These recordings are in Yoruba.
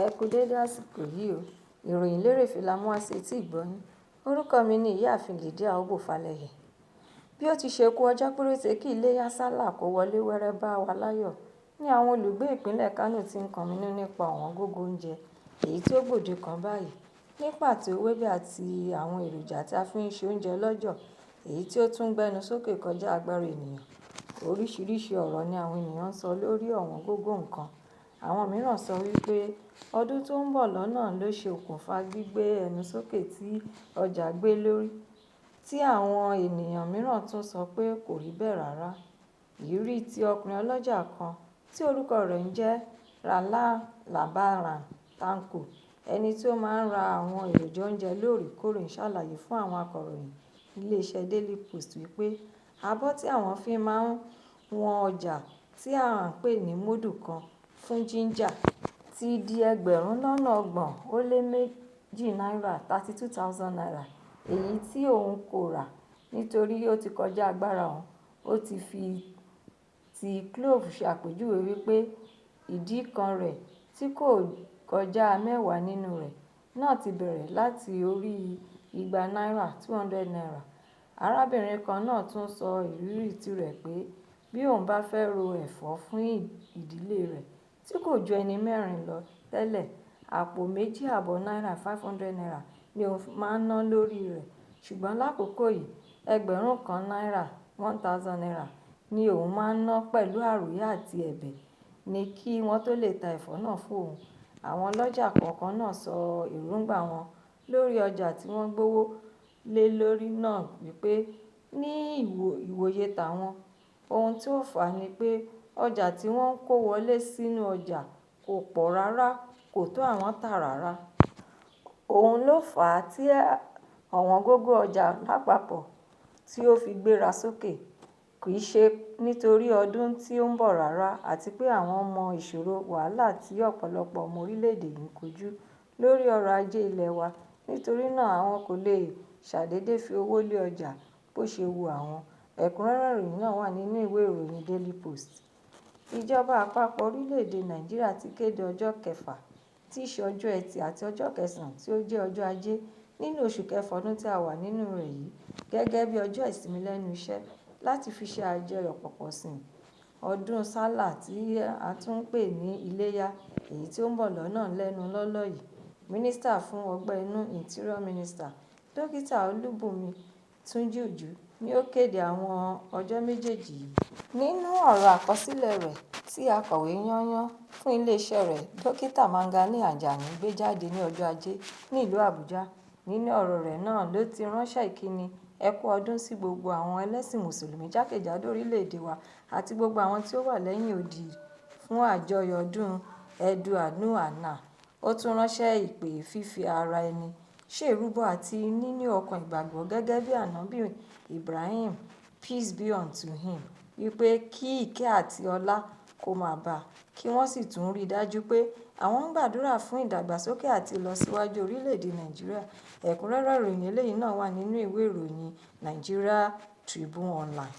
Ẹ kú dédé àsìkò yìí o. Ìròyìn lérèfé la mú wá sí etí ìgbọ́yín. Orúkọ mi ni ìyáàfin Lydia Ògbófálẹyẹ. Bí ó ti ṣe kù ọjọ́ péréte kí iléyá sálà kó wọlé wẹ́rẹ́ bá wa láyọ̀ ni àwọn olùgbé ìpínlẹ̀ Kánò ti ń kọminú nípa ọ̀wọ́n gógó oúnjẹ èyí tí ó gbòde kan báyìí ní pàtó ewébẹ̀ àti àwọn èròjà tí a fi ń ṣe oúnjẹ lọ́jọ̀ èyí tí ó tún gbẹnu sókè kọjá agbára ènìyàn. Oríṣiríṣi ọ̀rọ̀ ni àwọn ènìyàn ń sọ lórí ọ̀wọ́n gógó nǹkan. Àwọn mìíràn sọ wípé ọdún tó ń bọ̀ lọ́nà ló ṣe okùnfà gbígbé ẹnu sókè tí ọjà gbé lórí, tí àwọn ènìyàn mìíràn tún sọ pé kò rí bẹ́ẹ̀ rárá. Ìrírí ti ọkùnrin ọlọ́jà kan tí orúkọ rẹ̀ ń jẹ́ Rala Labaran Tanko, ẹni tí ó máa ń ra àwọn èròjà oúnjẹ lóòrèkóòrè, ń ṣàlàyé fún àwọn akọ̀ròyìn iléeṣẹ́ Daily Post wípé abọ́ tí àwọn fi máa ń wọn ọjà tí à ń pè ní múdù kan fún jíńjà ti di ẹgbẹ̀rún lọ́nà ọgbọ̀n ó lé méjì náírà (32,000 naira), èyí tí òun kò rà nítorí ó ti kọjá agbára òun. Ó ti fi ti clove ṣe àpèjúwe wípé ìdí kan rẹ̀ tí kò kọjá mẹ́wàá nínú rẹ̀ náà ti bẹ̀rẹ̀ láti orí igba náírà (200 naira). Arábìnrin kan náà tún sọ ìrírí tirẹ̀ pé bí òun bá fẹ́ ro ẹ̀fọ́ fún ìdílé rẹ̀ tí kò ju ẹni mẹ́rin lọ tẹ́lẹ̀, àpò 2.5 náírà (500 naira) ni òun máa ń ná lórí rẹ̀, ṣùgbọ́n lákòókò yìí ẹgbẹ̀rún kan náírà (1,000 naira) ni òun máa ń ná pẹ̀lú àròyé àti ẹ̀bẹ̀ ní kí wọ́n tó lè ta ẹ̀fọ́ náà fún òun. Àwọn ọlọ́jà kọ̀ọ̀kan náà sọ èròǹgbà wọn lórí ọjà tí wọ́n gbówó lé lórí náà wípé ní ìwòye tàwọn, ohun tí ó fà á ni pé ọjà tí wọ́n ń kó wọlé sínú ọjà kò pọ̀ rárá, kò tó àwọn tà rárá. Òun ló fà á tí ọ̀wọ́n gógó ọjà lápapọ̀ tí ó fi gbéra sókè. Kì í ṣe nítorí ọdún tí ó ń bọ̀ rárá, àti pé àwọn mọ ìṣòro wàhálà tí ọ̀pọ̀lọpọ̀ ọmọ orílẹ̀-èdè yìí ń kojú lórí ọrọ̀ ajé ilẹ̀ wa. Nítorí náà àwọn kò lè ṣàdédé fi owó lé ọjà bó ṣe wu àwọn. Ẹ̀kúnrẹ́rẹ́ ìròyìn náà wà nínú ìwé ìròyìn Daily Post. Ìjọba àpapọ̀ orílẹ̀-èdè Nàìjíríà ti kéde ọjọ́ kẹfà tí í ṣe ọjọ́ Ẹtì àti ọjọ́ kẹsàn-án tí ó jẹ́ ọjọ́ Ajé nínú oṣù kẹfà ọdún tí a wà nínú rẹ̀ yìí gẹ́gẹ́ bí ọjọ́ ìsinmi lẹ́nu iṣẹ́ láti fi ṣe àjọyọ̀ pọ̀pọ̀ṣìnṣìn ọdún Sálà tí a tún ń pè ní Iléyá èyí tí ó ń bọ̀ lọ́nà lẹ́nu lọ́lọ́ yìí. Mínísítà fún ọgbẹ́ inú Interior Minister Dókítà Olúbùnmi Túnjí-Òjó ni ó kéde àwọn ọjọ́ méjèèjì yìí. Nínú ọ̀rọ̀ àkọsílẹ̀ rẹ̀ tí akọ̀wé yányán fún iléeṣẹ́ rẹ̀ Dókítà Mangani Àjàní gbé jáde ní ọjọ́ Ajé ní ìlú Àbújá, nínú ọ̀rọ̀ rẹ̀ náà ló ti ránṣẹ́ ìkíni ẹ kú ọdún sí gbogbo àwọn ẹlẹ́sìn Mùsùlùmí jákèjádò orílẹ̀-èdè wa àti gbogbo àwọn tí ó wà lẹ́yìn odi fún àjọyọ̀ ọdún Eid-ul-Adha. Ó tún ránṣẹ́ ìpè fífi ara ẹni ṣe ìrúbọ àti níní ọkàn ìgbàgbọ́ gẹ́gẹ́ bí Ànábì Ibrahim, peace be unto him, wípé kí ìkẹ́ àti ọlá kó máa bá a, kí wọ́n sì tún rí i dájú pé àwọn ń gbàdúrà fún ìdàgbàsókè àti ìlọsíwájú orílẹ̀-èdè Nàìjíríà. Ẹ̀kúnrẹ́rẹ́ ìròyìn eléyìí náà wà nínú ìwé ìròyìn Nigeria Tribune online.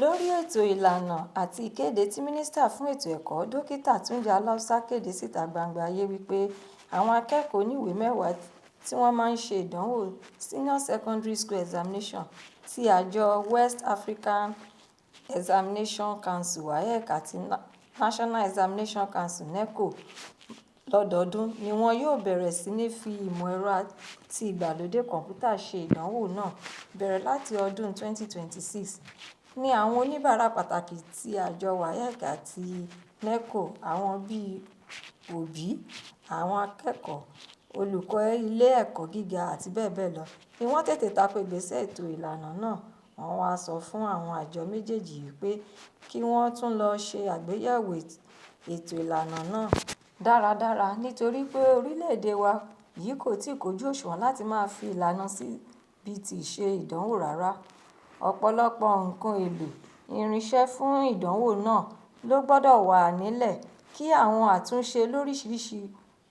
Lórí ètò ìlànà àti ìkéde tí Mínísítà fún ètò ẹ̀kọ́ Dókítà Túnjí Aláùsá kéde síta gbangba ayé wípé àwọn akẹ́kọ̀ọ́ oníwèé mẹ́wàá tí wọ́n máa ń ṣe ìdánwò Senior Secondary School Examination ti àjọ West African Examination Council (WAEC) àti National Examination Council (NECO) lọ́dọọdún ni wọn yóò bẹ̀rẹ̀ sí ní fi ìmọ̀ ẹ̀rọ àti ìgbàlódé kọ̀ǹpútà ṣe ìdánwò náà bẹ̀rẹ̀ láti ọdún 2026. Ní àwọn oníbàárà pàtàkì ti àjọ WAEC àti NECO, àwọn bíi òbí, àwọn akẹ́kọ̀ọ́, olùkọ́ ilé ẹ̀kọ́ gíga àti bẹ́ẹ̀ bẹ́ẹ̀ lọ ni wọ́n tètè tako ìgbésẹ̀ ètò ìlànà náà. Wọ́n wá sọ fún àwọn àjọ méjèèjì yìí pé kí wọ́n tún lọ ṣe àgbéyẹ̀wò ètò ìlànà náà dáradára nítorí pé orílẹ̀-èdè wa yìí kò tíì kójú òṣùwọ̀n láti máa fi ìlànà CBT ṣe ìdánwò rárá. Ọ̀pọ̀lọpọ̀ nǹkan èlò irinṣẹ́ fún ìdánwò náà ló gbọ́dọ̀ wà nílẹ̀, kí àwọn àtúnṣe lóríṣiríṣi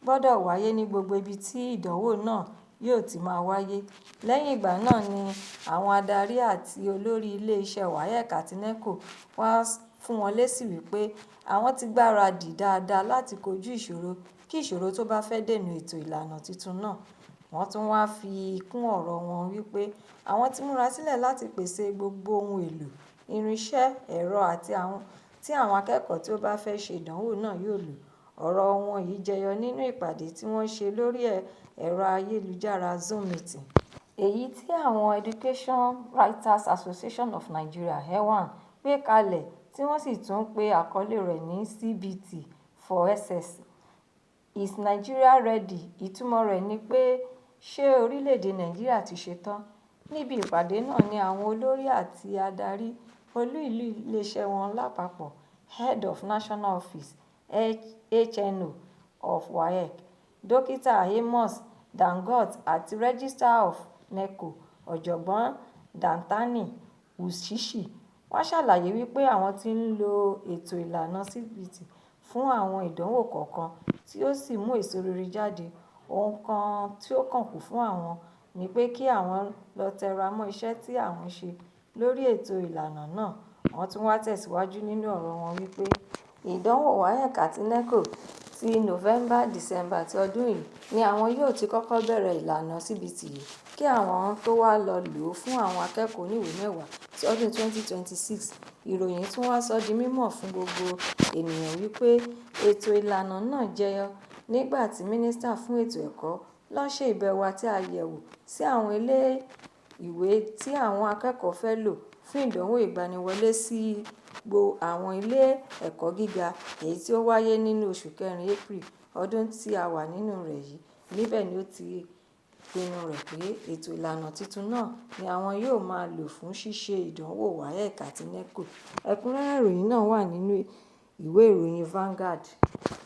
gbọ́dọ̀ wáyé ní gbogbo ibi tí ìdánwò náà yóò ti máa wáyé. Lẹ́yìn ìgbà náà ni àwọn adarí àti olórí ilé-iṣẹ́ WAEC àti NECO wá fún wọn lésì wípé àwọn ti gbáradì dáadáa láti kojú kí ìṣòro tó bá fẹ́ dènà ètò ìlànà tuntun náà. Wọ́n tún wáá fi kún ọ̀rọ̀ wọn wípé àwọn ti múra sílẹ̀ láti pèsè gbogbo ohun èlò, irinṣẹ́, ẹ̀rọ tí àwọn akẹ́kọ̀ọ́ tí ó bá fẹ́ ṣe ìdánwò náà yóò lò. Ọ̀rọ̀ wọn yìí jẹyọ nínú ìpàdé tí wọ́n ṣe lórí ẹ̀rọ ayélujára Zoom meeting, èyí tí àwọn Education Writers Association of Nigeria (EWAN) gbé kalẹ̀ tí wọ́n sì tún pe àkọlé rẹ̀ ní CBT for SS. Is Nigeria ready? Ìtumọ̀ rẹ̀ ni pé ṣé orílẹ̀-èdè Nàìjíríà ti ṣetán? Níbi ìpàdé náà ni àwọn olórí àti adarí olú ìlú iléeṣẹ́ wọn lápapọ̀, Head of National Office (HNO) of WAEC, Dókítà Amos Dangote àti Registrar of NECO, Ọ̀jọ̀gbọ́n Dantani Ushishi, wọ́n ṣàlàyé wípé àwọn ti ń lo ètò ìlànà CBT fún àwọn ìdánwò kọ̀ọ̀kan tí ó sì mú èso rere jáde. Ohun kan tí ó kàn kù fún àwọn ni pé kí àwọn lọ tẹra mọ́ iṣẹ́ tí àwọn ṣe lórí ètò ìlànà náà. Wọ́n tún wá tẹ̀síwájú nínú ọ̀rọ̀ wọn wípé ìdánwò WAEC àti NECO ti November-December ti ọdún yìí ni àwọn yóò ti kọ́kọ́ bẹ̀rẹ̀ ìlànà CBT yìí kí àwọn tó wá lọ lò ó fún àwọn akẹ́kọ̀ọ́ oníwèé mẹ́wàá ti ọdún 2026. Ìròyìn tún wá sọ di mímọ̀ fún gbogbo ènìyàn wípé ètò ìlànà náà jẹyọ nígbà tí Mínísítà fún ètò ẹ̀kọ́ lọ ṣe ìbẹ̀wò àti àyẹ̀wò sí àwọn ilé ìwé tí àwọn akẹ́kọ̀ọ́ fẹ́ lò fún ìdánwò ìgbaniwọlé sí àwọn ilé ẹ̀kọ́ gíga, èyí tí ó wáyé nínú oṣù kẹrin April ọdún tí a wà nínú rẹ̀ yìí. Níbẹ̀ ni ó ti pinnu rẹ̀ pé ètò ìlànà tuntun náà ni àwọn yóò máa lò fún ṣíṣe ìdánwò WAEC àti NECO. Ẹ̀kúnrẹ́rẹ́ ìròyìn náà wà nínú ìwé ìròyìn Vanguard.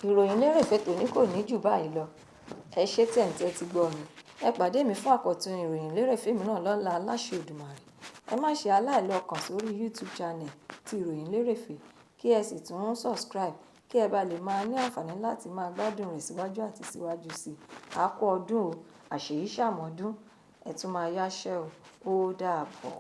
Ìròyìn Lerefe Toni kò ní jù báyìí lọ. Ẹ ṣé tí ẹ̀ ń tẹ́tí gbọ́ mi. Ẹ pàdé mi fún àkọ́tun ìròyìn Lerefe mìíràn lọ́la láṣẹ Èdùmàrè. Ẹ má ṣe aláìlọ kàn sórí YouTube channel ti Ìròyìn Lerefe kí ẹ sì tún subscribe kí ẹ bá lè máa ní àǹfààní láti máa gbádùn rẹ̀ síwájú àti síwájú sí i. A kú ọdún o, àṣèyí ṣàmọ́dún, ẹ tún máa yáṣẹ́ o, ó dàbọ̀.